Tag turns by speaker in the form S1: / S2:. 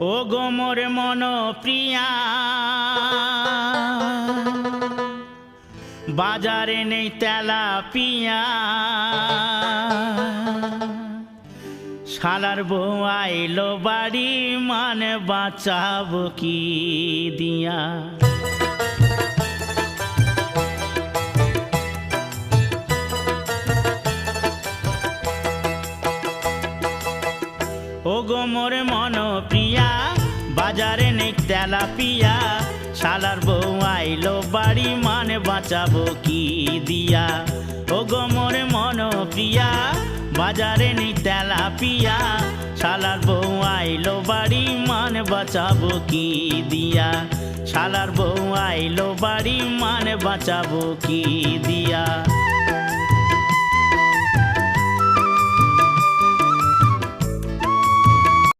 S1: ও গো মোর মন প্রিয়া বাজারে নেই তেলা পিয়া শালার বউ আইলো বাড়ি মানে বাঁচাবো কি দিয়া ও গো মোর মন প্রিয়া বাজারে নেই তেলা পিয়া শালার বউ আইলো বাড়ি মানে বাঁচাবো কি দিয়া ও গো মোর মন প্রিয়া বাজারে নেই তেলা পিয়া শালার বউ আইলো বাড়ি মানে বাঁচাবো কি দিয়া শালার বউ আইলো বাড়ি মানে বাঁচাবো কি দিয়া।